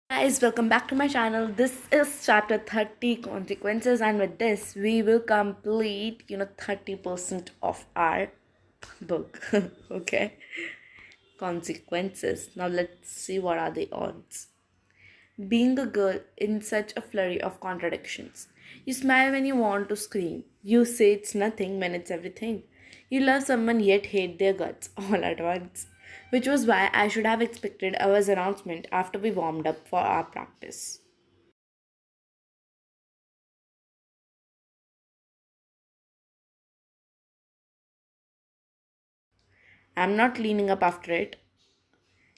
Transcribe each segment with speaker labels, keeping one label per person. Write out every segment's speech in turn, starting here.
Speaker 1: Guys, welcome back to my channel. This is chapter 30 consequences, and with this, we will complete 30% of our book. Okay, consequences. Now, let's see what are the odds. Being a girl in such a flurry of contradictions. You smile when you want to scream. You say it's nothing when it's everything. You love someone yet hate their guts all at once. Which was why I should have expected our announcement after we warmed up for our practice. I'm not cleaning up after it.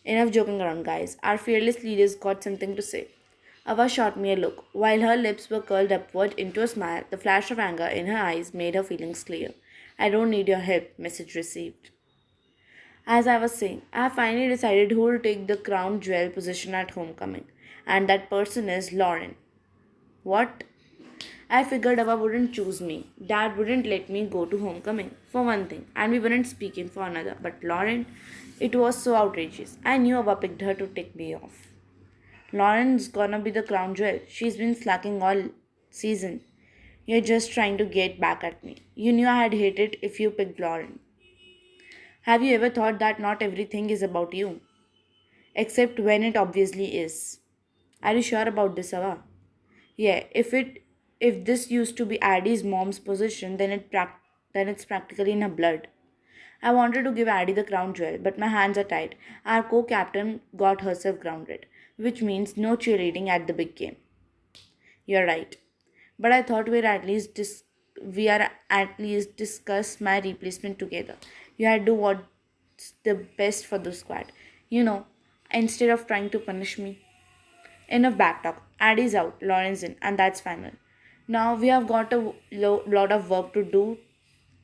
Speaker 1: Enough joking around, guys. Our fearless leader's got something to say. Ava shot me a look. While her lips were curled upward into a smile, the flash of anger in her eyes made her feelings clear. I don't need your help, message received. As I was saying, I have finally decided who will take the crown jewel position at homecoming, and that person is Lauren. What? I figured Ava wouldn't choose me. Dad wouldn't let me go to homecoming, for one thing, and we weren't speaking for another. But Lauren, it was so outrageous. I knew Ava picked her to take me off. Lauren's gonna be the crown jewel. She's been slacking all season. You're just trying to get back at me. You knew I had hated if you picked Lauren. Have you ever thought that not everything is about you? Except when it obviously is. Are you sure about this, Ava? Yeah, if this used to be Addie's mom's position, then it's practically in her blood. I wanted to give Addie the crown jewel, but my hands are tied. Our co-captain got herself grounded, which means no cheerleading at the big game. You're right, but I thought we are at least discuss my replacement together. You had to do what's the best for the squad, you know, instead of trying to punish me. Enough back talk. Addie's out, Lawrence in, and that's final. Now we have got a lot of work to do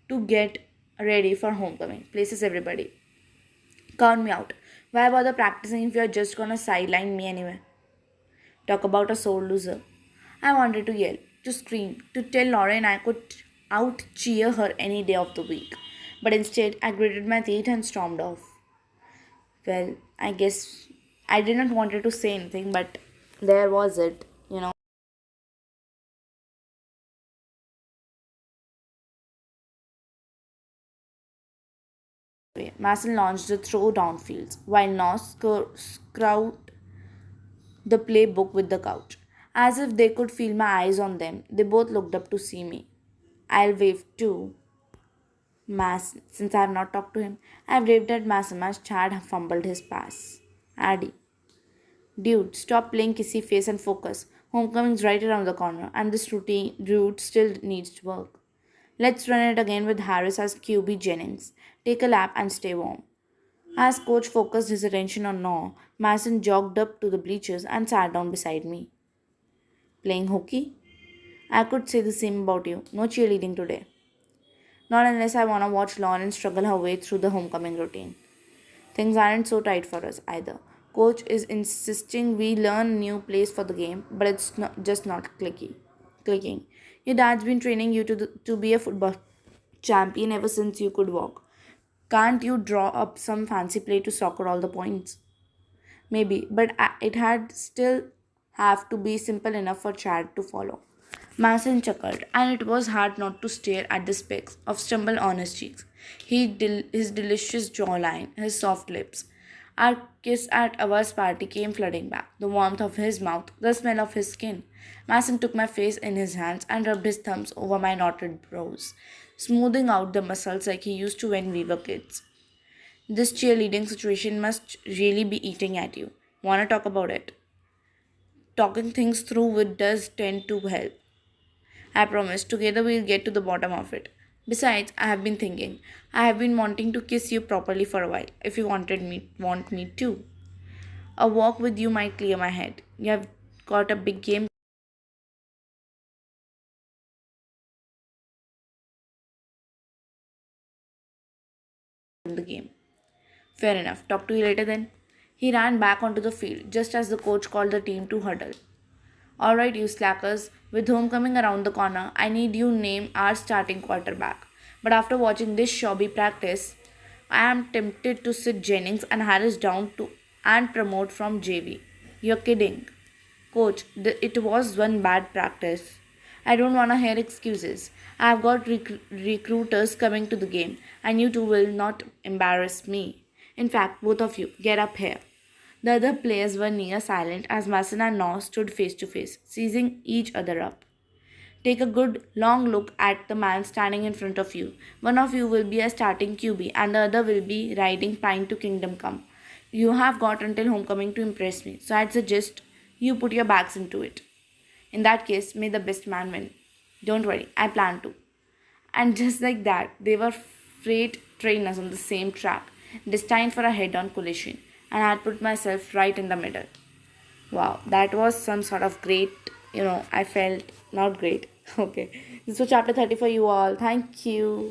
Speaker 1: to get ready for homecoming. Places everybody. Count me out. Why bother practicing if you're just gonna sideline me anyway? Talk about a sore loser. I wanted to yell, to scream, to tell Lauren I could out cheer her any day of the week. But instead, I gritted my teeth and stormed off. Well, I guess I didn't wanted to say anything, but there was it. Mason launched the throw downfields, while Nos scoured the playbook with the couch. As if they could feel my eyes on them, they both looked up to see me. I'll wave too, Mason, since I have not talked to him. I waved at Mason as Chad fumbled his pass. Addy, dude, stop playing kissy face and focus. Homecoming's right around the corner, and this route still needs work. Let's run it again with Harris as QB Jennings. Take a lap and stay warm. As coach focused his attention on Noah, Mason jogged up to the bleachers and sat down beside me. Playing hooky? I could say the same about you. No cheerleading today. Not unless I want to watch Lauren struggle her way through the homecoming routine. Things aren't so tight for us either. Coach is insisting we learn new plays for the game, but it's not clicking. Your dad's been training you to be a football champion ever since you could walk. Can't you draw up some fancy play to soccer all the points? Maybe, but it had still have to be simple enough for Chad to follow. Mason chuckled, and it was hard not to stare at the specks of stubble on his cheeks. His delicious jawline, his soft lips. Our kiss at our party came flooding back. The warmth of his mouth, the smell of his skin. Mason took my face in his hands and rubbed his thumbs over my knotted brows, smoothing out the muscles like he used to when we were kids. This cheerleading situation must really be eating at you. Wanna talk about it? Talking things through with does tend to help. I promise, together we'll get to the bottom of it. Besides, I have been thinking. I have been wanting to kiss you properly for a while, if you want me to. A walk with you might clear my head. You have got a big game in the game. Fair enough. Talk to you later then. He ran back onto the field just as the coach called the team to huddle. Alright, you slackers, with homecoming around the corner, I need you name our starting quarterback. But after watching this shabby practice, I am tempted to sit Jennings and Harris down to and promote from JV. You're kidding. Coach, it was one bad practice. I don't want to hear excuses. I've got recruiters coming to the game, and you two will not embarrass me. In fact, both of you, get up here. The other players were near silent as Mason and Naw stood face to face, seizing each other up. Take a good long look at the man standing in front of you. One of you will be a starting QB, and the other will be riding Pine to Kingdom Come. You have got until homecoming to impress me, so I'd suggest you put your backs into it. In that case, may the best man win. Don't worry, I plan to. And just like that, they were freight trainers on the same track, destined for a head on collision, and I had put myself right in the middle. Wow, that was some sort of great, I felt not great. Okay, this was chapter 30 for you all. Thank you.